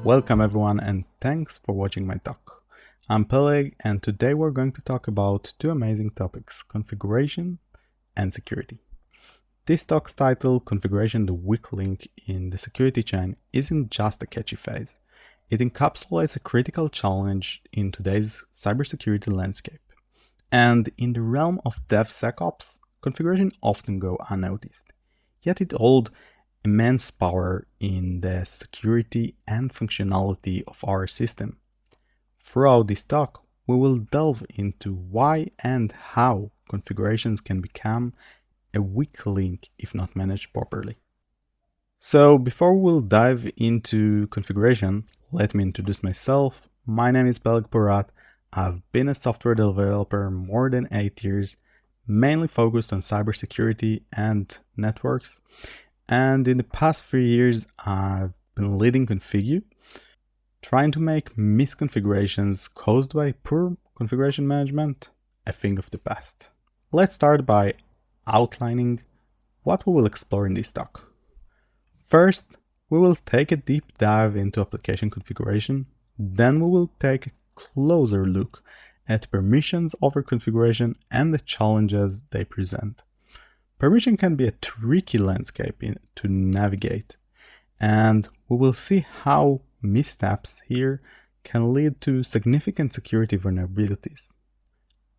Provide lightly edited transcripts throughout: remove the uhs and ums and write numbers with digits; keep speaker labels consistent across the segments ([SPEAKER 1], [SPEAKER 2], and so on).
[SPEAKER 1] Welcome everyone and thanks for watching my talk. I'm Peleg and today we're going to talk about two amazing topics, configuration and security. This talk's title, Configuration, the weak link in the security chain, isn't just a catchy phrase. It encapsulates a critical challenge in today's cybersecurity landscape. And in the realm of DevSecOps, configuration often go unnoticed. Yet it holds immense power in the security and functionality of our system. Throughout this talk, we will delve into why and how configurations can become a weak link if not managed properly. So before we'll dive into configuration, let me introduce myself. My name is Peleg Porat. I've been a software developer more than 8 years, mainly focused on cybersecurity and networks. And in the past 3 years, I've been leading configu, trying to make misconfigurations caused by poor configuration management a thing of the past. Let's start by outlining what we will explore in this talk. First, we will take a deep dive into application configuration. Then we will take a closer look at permissions over configuration and the challenges they present. Permission can be a tricky landscape to navigate, and we will see how missteps here can lead to significant security vulnerabilities.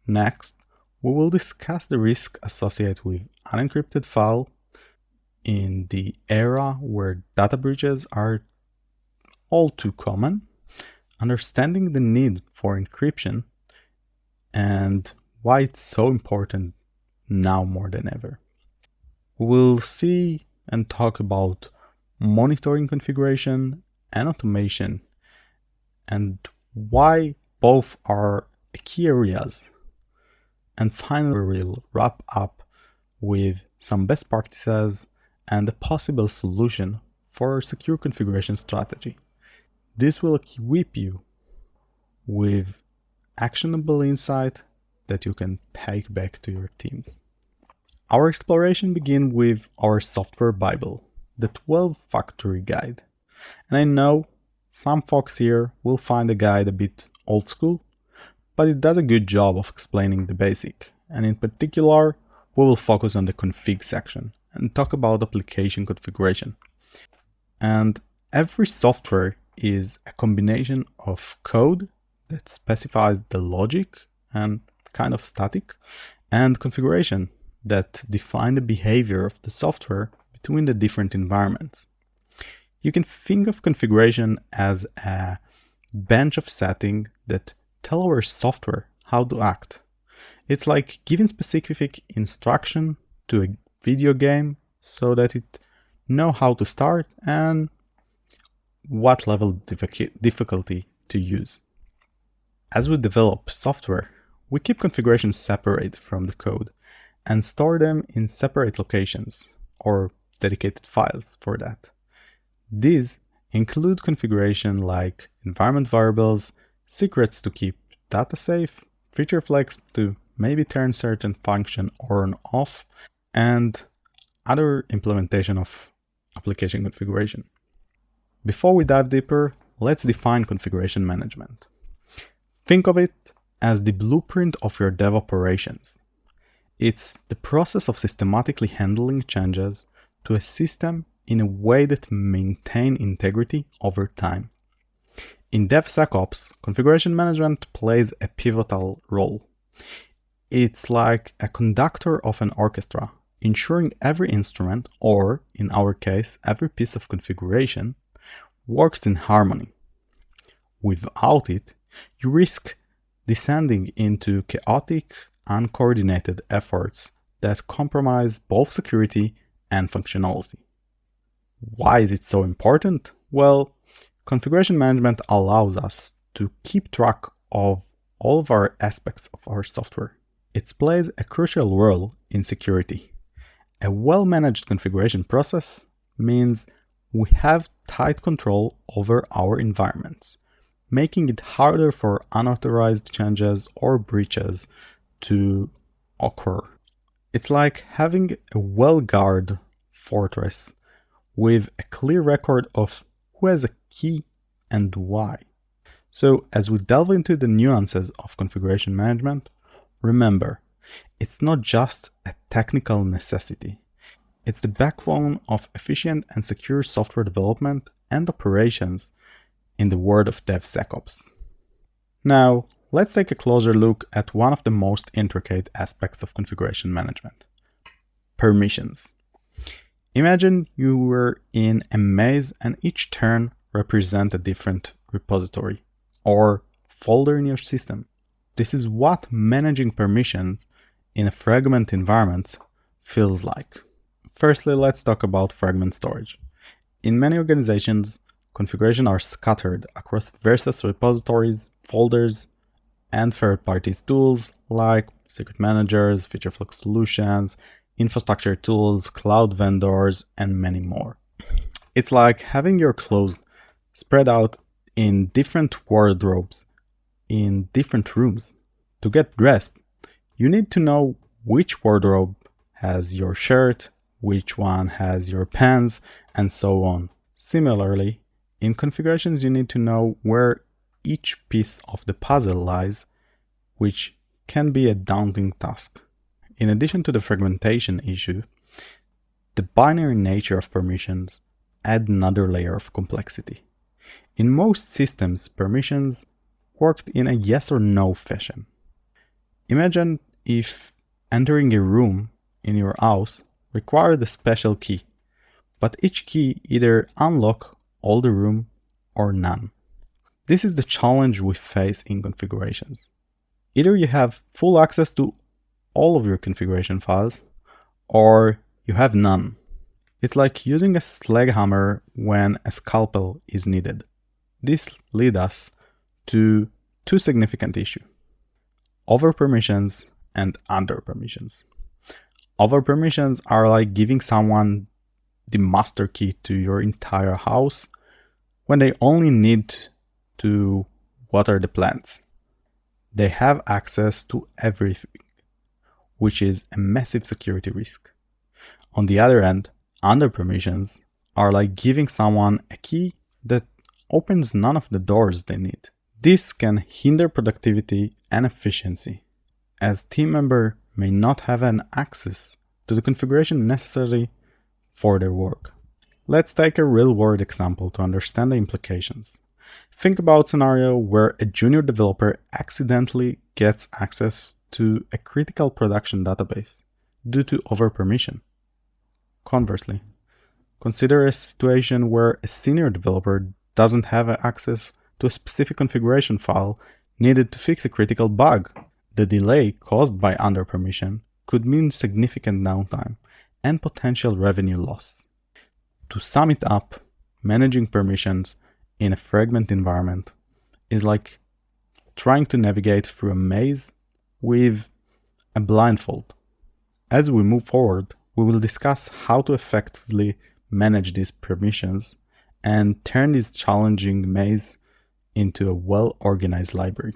[SPEAKER 1] Next, we will discuss the risk associated with unencrypted file in the era where data breaches are all too common, understanding the need for encryption, and why it's so important now more than ever. We'll see and talk about monitoring configuration and automation and why both are key areas. And finally, we'll wrap up with some best practices and a possible solution for a secure configuration strategy. This will equip you with actionable insight that you can take back to your teams. Our exploration begins with our software Bible, the 12 Factory Guide. And I know some folks here will find the guide a bit old school, but it does a good job of explaining the basic. And in particular, we will focus on the config section and talk about application configuration. And every software is a combination of code that specifies the logic and kind of static, and configuration that define the behavior of the software between the different environments. You can think of configuration as a bunch of settings that tell our software how to act. It's like giving specific instruction to a video game so that it knows how to start and what level difficulty to use. As we develop software, we keep configurations separate from the code and store them in separate locations or dedicated files for that. These include configuration like environment variables, secrets to keep data safe, feature flags to maybe turn certain function on off, and other implementation of application configuration. Before we dive deeper, let's define configuration management. Think of it as the blueprint of your dev operations. It's the process of systematically handling changes to a system in a way that maintains integrity over time. In DevSecOps, configuration management plays a pivotal role. It's like a conductor of an orchestra, ensuring every instrument, or in our case, every piece of configuration, works in harmony. Without it, you risk descending into chaotic, uncoordinated efforts that compromise both security and functionality. Why is it so important? Well, configuration management allows us to keep track of all of our aspects of our software. It plays a crucial role in security. A well-managed configuration process means we have tight control over our environments, making it harder for unauthorized changes or breaches to occur. It's like having a well-guarded fortress with a clear record of who has a key and why. So as we delve into the nuances of configuration management, remember, it's not just a technical necessity. It's the backbone of efficient and secure software development and operations in the world of DevSecOps. Now, let's take a closer look at one of the most intricate aspects of configuration management: permissions. Imagine you were in a maze and each turn represents a different repository or folder in your system. This is what managing permissions in a fragment environment feels like. Firstly, let's talk about fragment storage. In many organizations, configurations are scattered across various repositories, folders, and third-party tools like secret managers, feature flag solutions, infrastructure tools, cloud vendors, and many more. It's like having your clothes spread out in different wardrobes in different rooms. To get dressed, you need to know which wardrobe has your shirt, which one has your pants, and so on. Similarly, in configurations, you need to know where each piece of the puzzle lies, which can be a daunting task. In addition to the fragmentation issue, the binary nature of permissions add another layer of complexity. In most systems, permissions worked in a yes or no fashion. Imagine if entering a room in your house required a special key, but each key either unlock all the room or none. This is the challenge we face in configurations. Either you have full access to all of your configuration files, or you have none. It's like using a sledgehammer when a scalpel is needed. This leads us to two significant issues: over permissions and under permissions. Over permissions are like giving someone the master key to your entire house when they only need to water the plants. They have access to everything, which is a massive security risk. On the other end, under permissions are like giving someone a key that opens none of the doors they need. This can hinder productivity and efficiency, as team members may not have an access to the configuration necessary for their work. Let's take a real-world example to understand the implications. Think about a scenario where a junior developer accidentally gets access to a critical production database due to over-permission. Conversely, consider a situation where a senior developer doesn't have access to a specific configuration file needed to fix a critical bug. The delay caused by under-permission could mean significant downtime and potential revenue loss. To sum it up, managing permissions in a fragment environment is like trying to navigate through a maze with a blindfold. As we move forward, we will discuss how to effectively manage these permissions and turn this challenging maze into a well-organized library.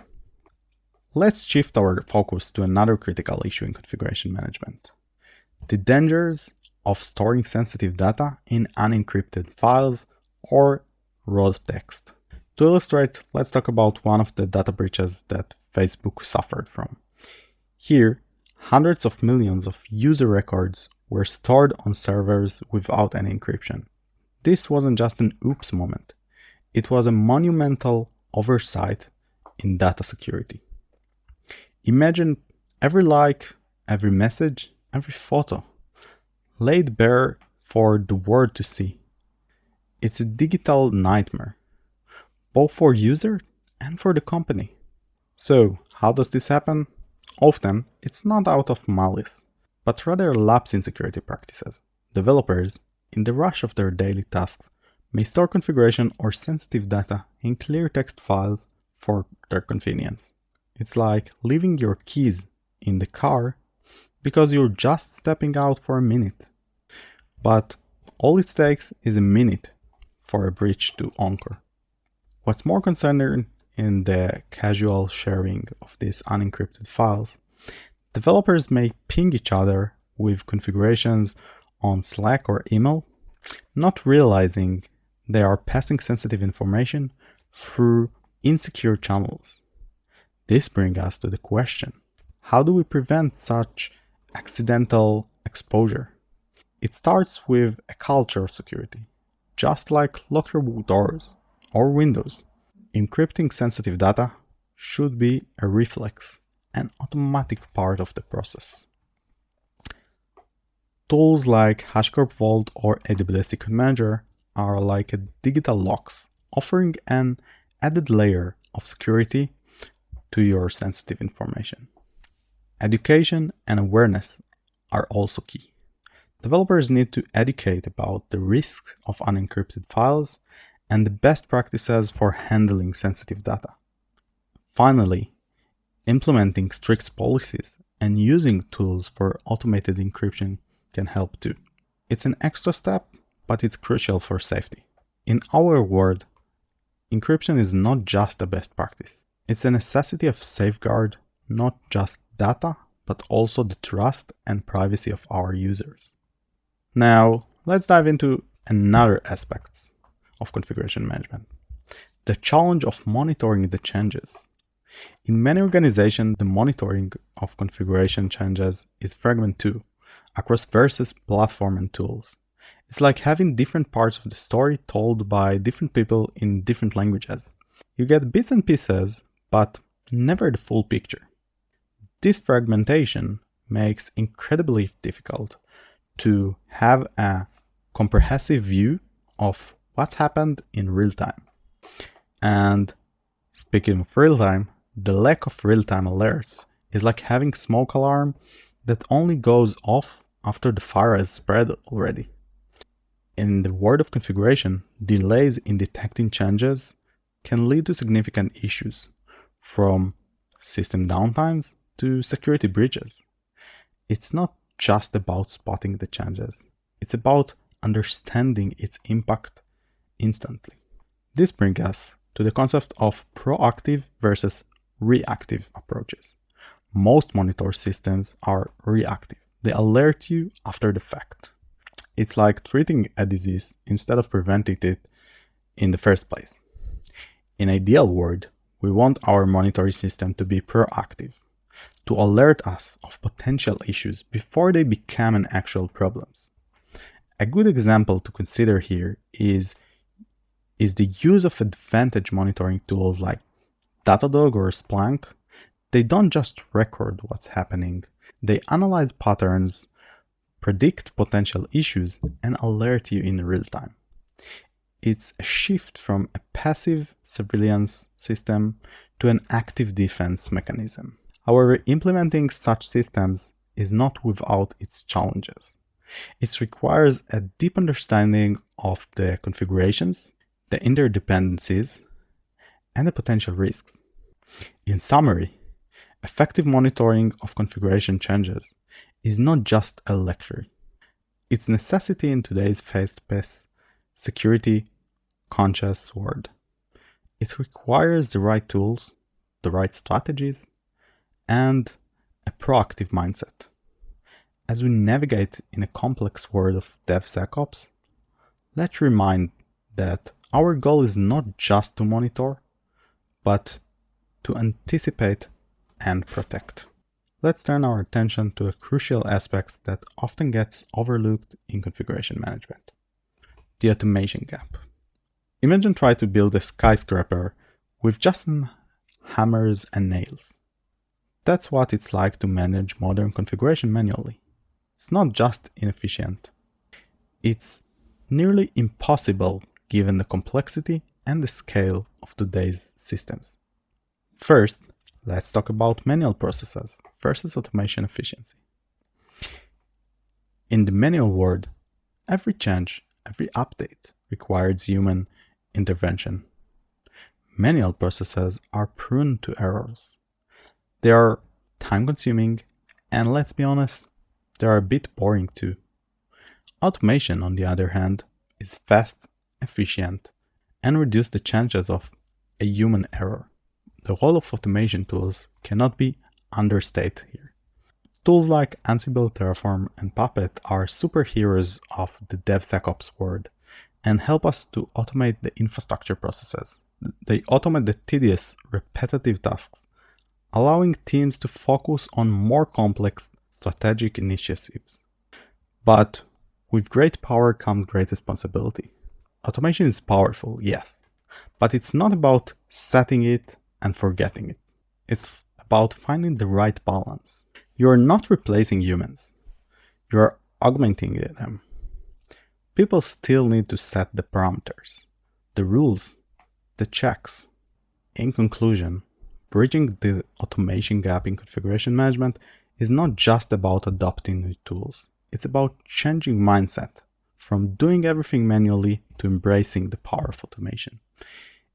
[SPEAKER 1] Let's shift our focus to another critical issue in configuration management: the dangers of storing sensitive data in unencrypted files or raw text. To illustrate, let's talk about one of the data breaches that Facebook suffered from. Here, hundreds of millions of user records were stored on servers without any encryption. This wasn't just an oops moment. It was a monumental oversight in data security. Imagine every like, every message, every photo laid bare for the world to see. It's a digital nightmare, both for user and for the company. So, how does this happen? Often, it's not out of malice, but rather a lapse in security practices. Developers, in the rush of their daily tasks, may store configuration or sensitive data in clear text files for their convenience. It's like leaving your keys in the car because you're just stepping out for a minute. But all it takes is a minute for a breach to occur. What's more concerning in the casual sharing of these unencrypted files, developers may ping each other with configurations on Slack or email, not realizing they are passing sensitive information through insecure channels. This brings us to the question, how do we prevent such accidental exposure? It starts with a culture of security, just like lock your doors or windows. Encrypting sensitive data should be a reflex, an automatic part of the process. Tools like HashiCorp Vault or AWS Secret Manager are like a digital locks, offering an added layer of security to your sensitive information. Education and awareness are also key. Developers need to educate about the risks of unencrypted files and the best practices for handling sensitive data. Finally, implementing strict policies and using tools for automated encryption can help too. It's an extra step, but it's crucial for safety. In our world, encryption is not just a best practice. It's a necessity of safeguard not just data, but also the trust and privacy of our users. Now, let's dive into another aspect of configuration management, the challenge of monitoring the changes. In many organizations, the monitoring of configuration changes is fragmented too, across various platforms and tools. It's like having different parts of the story told by different people in different languages. You get bits and pieces, but never the full picture. This fragmentation makes it incredibly difficult to have a comprehensive view of what's happened in real time. And speaking of real time, the lack of real-time alerts is like having smoke alarm that only goes off after the fire has spread already. In the world of configuration, delays in detecting changes can lead to significant issues, from system downtimes to security breaches. It's not just about spotting the changes, it's about understanding its impact instantly. This brings us to the concept of proactive versus reactive approaches. Most monitor systems are reactive. They alert you after the fact. It's like treating a disease instead of preventing it in the first place. In an ideal world, we want our monitoring system to be proactive, to alert us of potential issues before they become an actual problems. A good example to consider here is the use of advantage monitoring tools like Datadog or Splunk. They don't just record what's happening, they analyze patterns, predict potential issues, and alert you in real time. It's a shift from a passive surveillance system to an active defense mechanism. However, implementing such systems is not without its challenges. It requires a deep understanding of the configurations, the interdependencies, and the potential risks. In summary, effective monitoring of configuration changes is not just a luxury. It's a necessity in today's fast-paced, security-conscious world. It requires the right tools, the right strategies, and a proactive mindset. As we navigate in a complex world of DevSecOps, let's remind that our goal is not just to monitor, but to anticipate and protect. Let's turn our attention to a crucial aspect that often gets overlooked in configuration management: the automation gap. Imagine trying to build a skyscraper with just some hammers and nails. That's what it's like to manage modern configuration manually. It's not just inefficient. It's nearly impossible given the complexity and the scale of today's systems. First, let's talk about manual processes versus automation efficiency. In the manual world, every change, every update requires human intervention. Manual processes are prone to errors. They are time-consuming, and let's be honest, they are a bit boring too. Automation, on the other hand, is fast, efficient, and reduces the chances of a human error. The role of automation tools cannot be understated here. Tools like Ansible, Terraform, and Puppet are superheroes of the DevSecOps world and help us to automate the infrastructure processes. They automate the tedious, repetitive tasks, allowing teams to focus on more complex strategic initiatives. But with great power comes great responsibility. Automation is powerful, yes, but it's not about setting it and forgetting it. It's about finding the right balance. You're not replacing humans. You're augmenting them. People still need to set the parameters, the rules, the checks. In conclusion, bridging the automation gap in configuration management is not just about adopting new tools. It's about changing mindset from doing everything manually to embracing the power of automation.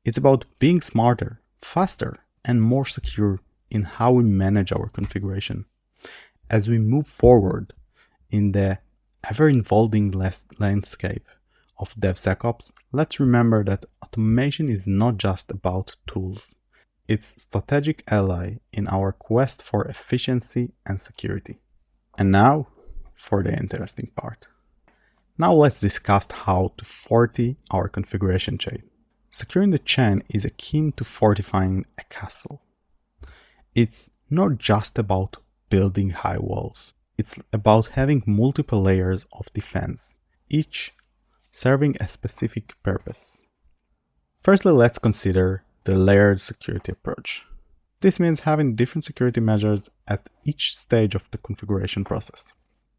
[SPEAKER 1] It's about being smarter, faster, and more secure in how we manage our configuration. As we move forward in the ever-evolving landscape of DevSecOps, let's remember that automation is not just about tools. It's a strategic ally in our quest for efficiency and security. And now, for the interesting part. Now let's discuss how to fortify our configuration chain. Securing the chain is akin to fortifying a castle. It's not just about building high walls. It's about having multiple layers of defense, each serving a specific purpose. Firstly, let's consider the layered security approach. This means having different security measures at each stage of the configuration process.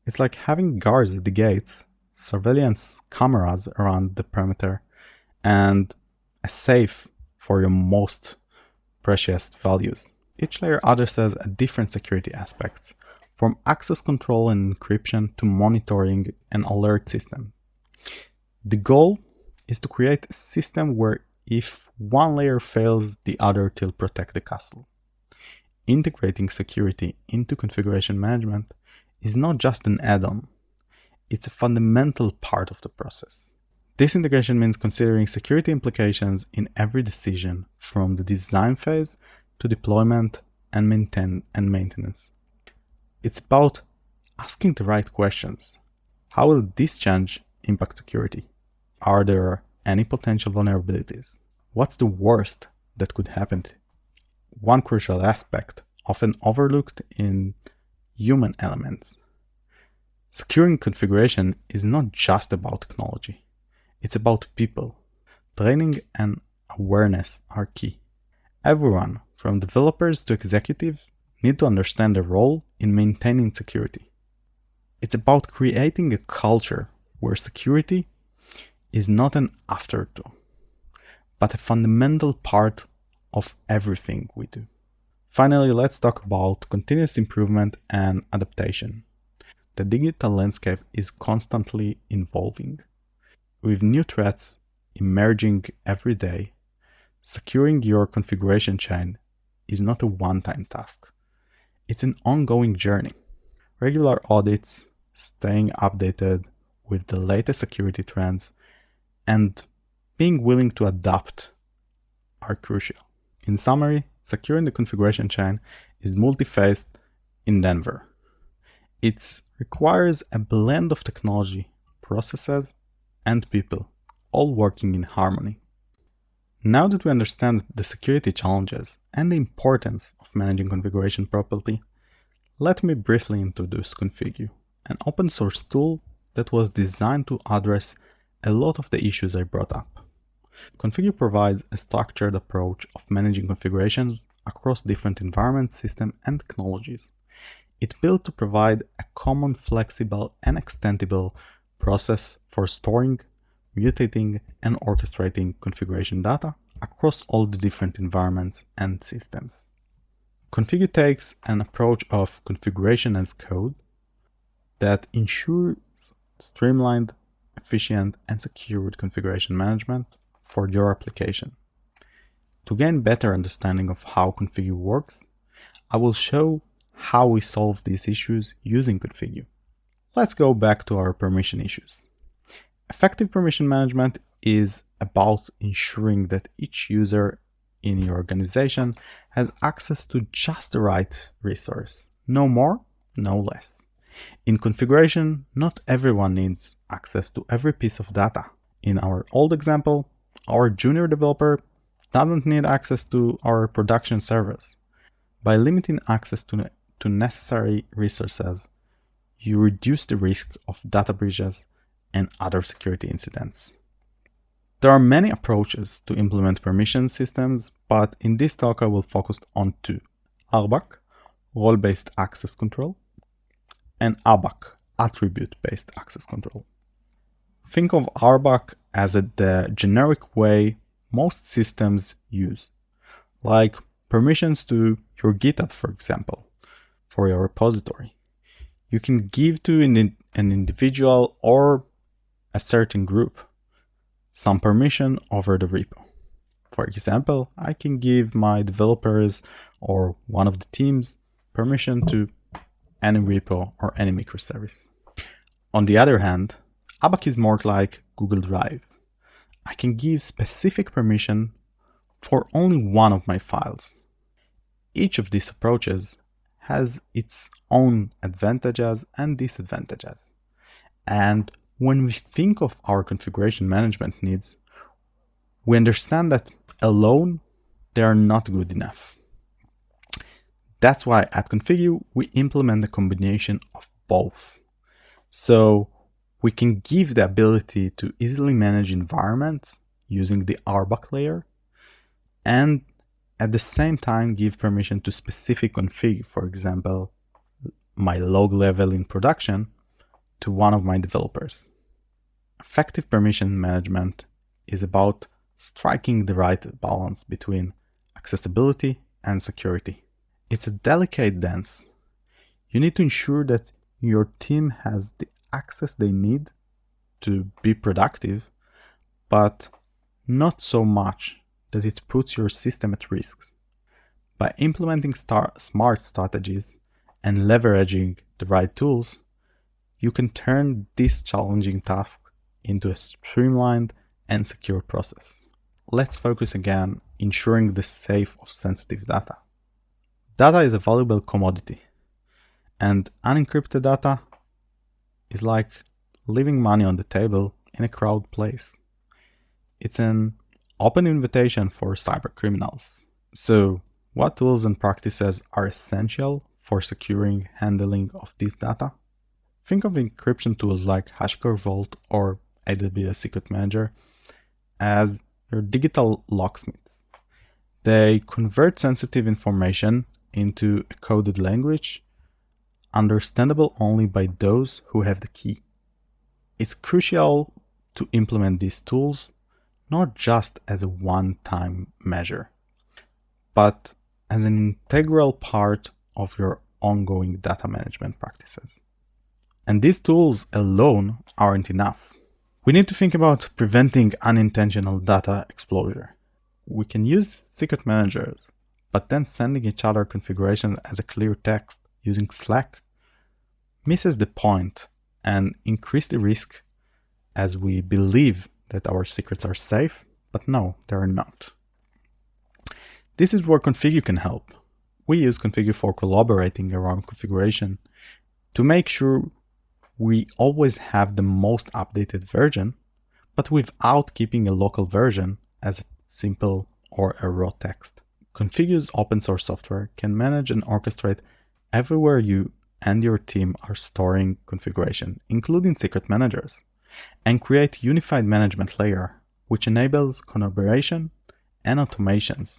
[SPEAKER 1] It's like having guards at the gates, surveillance cameras around the perimeter, and a safe for your most precious values. Each layer addresses a different security aspects, from access control and encryption to monitoring and alert system. The goal is to create a system where if one layer fails, the other will protect the castle. Integrating security into configuration management is not just an add-on, it's a fundamental part of the process. This integration means considering security implications in every decision, from the design phase to deployment and maintenance. It's about asking the right questions. How will this change impact security? Are there any potential vulnerabilities? What's the worst that could happen? One crucial aspect, often overlooked in human elements. Securing configuration is not just about technology. It's about people. Training and awareness are key. Everyone, from developers to executives, need to understand their role in maintaining security. It's about creating a culture where security is not an afterthought, but a fundamental part of everything we do. Finally, let's talk about continuous improvement and adaptation. The digital landscape is constantly evolving. With new threats emerging every day, securing your configuration chain is not a one-time task. It's an ongoing journey. Regular audits, staying updated with the latest security trends, and being willing to adapt are crucial. In summary, securing the configuration chain is multi-phased endeavor. It requires a blend of technology, processes, and people, all working in harmony. Now that we understand the security challenges and the importance of managing configuration properly, let me briefly introduce configu, an open source tool that was designed to address a lot of the issues I brought up. Configu provides a structured approach of managing configurations across different environments, systems, and technologies. It's built to provide a common, flexible, and extensible process for storing, mutating, and orchestrating configuration data across all the different environments and systems. Configu takes an approach of configuration as code that ensures streamlined, efficient, and secured configuration management for your application. To gain better understanding of how configu works, I will show how we solve these issues using configu. Let's go back to our permission issues. Effective permission management is about ensuring that each user in your organization has access to just the right resource. No more, no less. In configuration, not everyone needs access to every piece of data. In our old example, our junior developer doesn't need access to our production servers. By limiting access to necessary resources, you reduce the risk of data breaches and other security incidents. There are many approaches to implement permission systems, but in this talk I will focus on two: RBAC, role-based access control, and ABAC, attribute-based access control. Think of RBAC as the generic way most systems use, like permissions to your GitHub, for example, for your repository. You can give to an individual or a certain group some permission over the repo. For example, I can give my developers or one of the teams permission to any repo or any microservice. On the other hand, ABAC is more like Google Drive. I can give specific permission for only one of my files. Each of these approaches has its own advantages and disadvantages. And when we think of our configuration management needs, we understand that alone they are not good enough. That's why at configu we implement a combination of both. So we can give the ability to easily manage environments using the RBAC layer, and at the same time give permission to specific config, for example, my log level in production, to one of my developers. Effective permission management is about striking the right balance between accessibility and security. It's a delicate dance. You need to ensure that your team has the access they need to be productive, but not so much that it puts your system at risk. By implementing smart strategies and leveraging the right tools, you can turn this challenging task into a streamlined and secure process. Let's focus again on ensuring the safe of sensitive data. Data is a valuable commodity, and unencrypted data is like leaving money on the table in a crowded place. It's an open invitation for cyber criminals. So, what tools and practices are essential for securing handling of this data? Think of encryption tools like HashiCorp Vault or AWS Secret Manager as your digital locksmiths. They convert sensitive information into a coded language, understandable only by those who have the key. It's crucial to implement these tools not just as a one-time measure, but as an integral part of your ongoing data management practices. And these tools alone aren't enough. We need to think about preventing unintentional data exposure. We can use secret managers, but then sending each other configuration as a clear text using Slack misses the point and increase the risk, as we believe that our secrets are safe, but no, they are not. This is where configu can help. We use configu for collaborating around configuration to make sure we always have the most updated version, but without keeping a local version as a simple or a raw text. Configu's open source software can manage and orchestrate everywhere you and your team are storing configuration, including secret managers, and create a unified management layer, which enables collaboration and automations.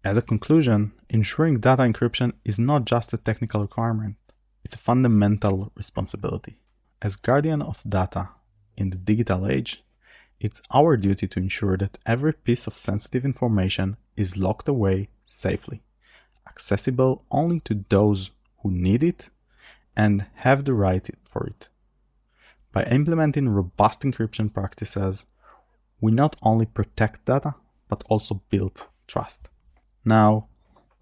[SPEAKER 1] As a conclusion, ensuring data encryption is not just a technical requirement, it's a fundamental responsibility. As guardian of data in the digital age, it's our duty to ensure that every piece of sensitive information is locked away safely, accessible only to those who need it and have the right for it. By implementing robust encryption practices, we not only protect data, but also build trust. Now,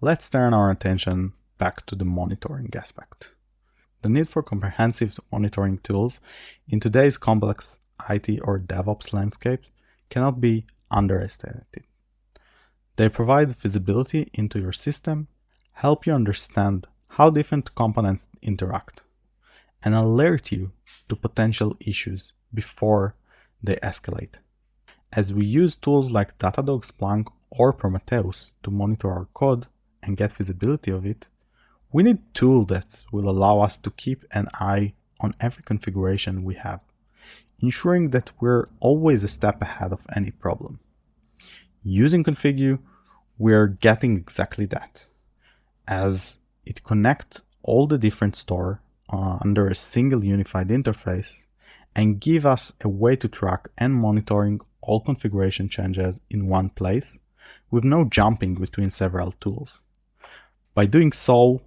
[SPEAKER 1] let's turn our attention back to the monitoring aspect. The need for comprehensive monitoring tools in today's complex IT or DevOps landscape cannot be underestimated. They provide visibility into your system, help you understand how different components interact, and alert you to potential issues before they escalate. As we use tools like Datadog, Splunk, or Prometheus to monitor our code and get visibility of it, we need a tool that will allow us to keep an eye on every configuration we have, ensuring that we're always a step ahead of any problem. Using configu, we're getting exactly that, as it connects all the different stores under a single unified interface and give us a way to track and monitoring all configuration changes in one place with no jumping between several tools. By doing so,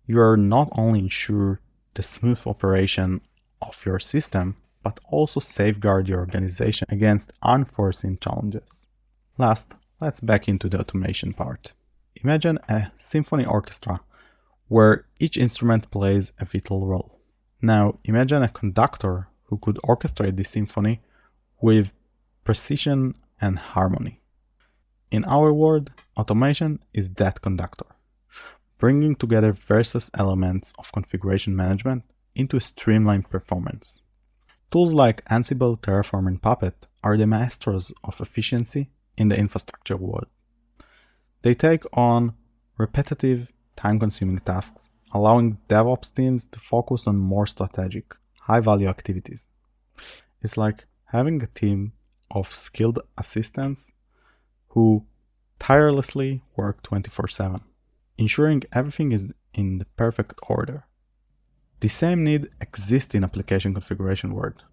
[SPEAKER 1] you are not only ensure the smooth operation of your system, but also safeguard your organization against unforeseen challenges. Last, let's back into the automation part. Imagine a symphony orchestra where each instrument plays a vital role. Now imagine a conductor who could orchestrate this symphony with precision and harmony. In our world, automation is that conductor, bringing together various elements of configuration management into a streamlined performance. Tools like Ansible, Terraform, and Puppet are the maestros of efficiency in the infrastructure world. They take on repetitive, time-consuming tasks, allowing DevOps teams to focus on more strategic, high-value activities. It's like having a team of skilled assistants who tirelessly work 24/7, ensuring everything is in the perfect order. The same need exists in application configuration world.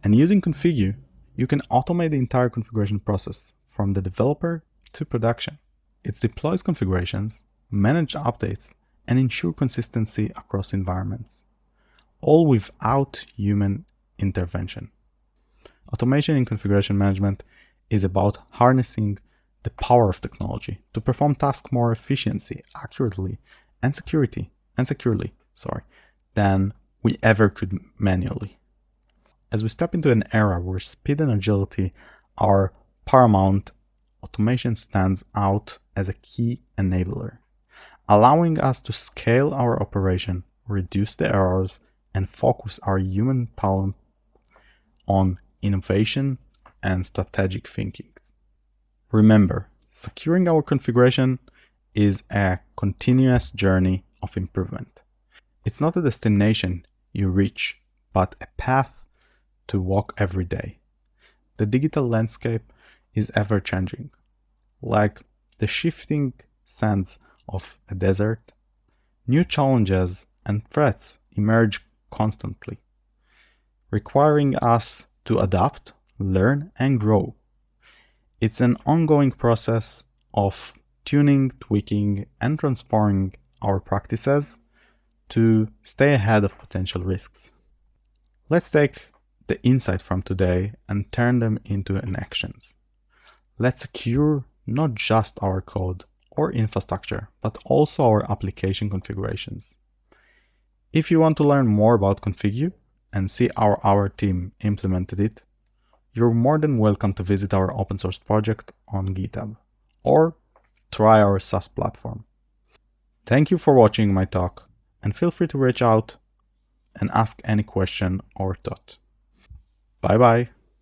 [SPEAKER 1] And using configu, you can automate the entire configuration process from the developer to production. It deploys configurations, manages updates, and ensure consistency across environments, all without human intervention. Automation in configuration management is about harnessing the power of technology to perform tasks more efficiently, accurately, and securely than we ever could manually. As we step into an era where speed and agility are paramount, automation stands out as a key enabler, allowing us to scale our operation, reduce the errors, and focus our human talent on innovation and strategic thinking. Remember, securing our configuration is a continuous journey of improvement. It's not a destination you reach, but a path to walk every day. The digital landscape is ever-changing. Like the shifting sands of a desert, new challenges and threats emerge constantly, requiring us to adapt, learn, and grow. It's an ongoing process of tuning, tweaking, and transforming our practices to stay ahead of potential risks. Let's take the insight from today and turn them into actions. Let's secure not just our code or infrastructure, but also our application configurations. If you want to learn more about configu and see how our team implemented it, you're more than welcome to visit our open source project on GitHub or try our SaaS platform. Thank you for watching my talk, and feel free to reach out and ask any question or thought. Bye bye.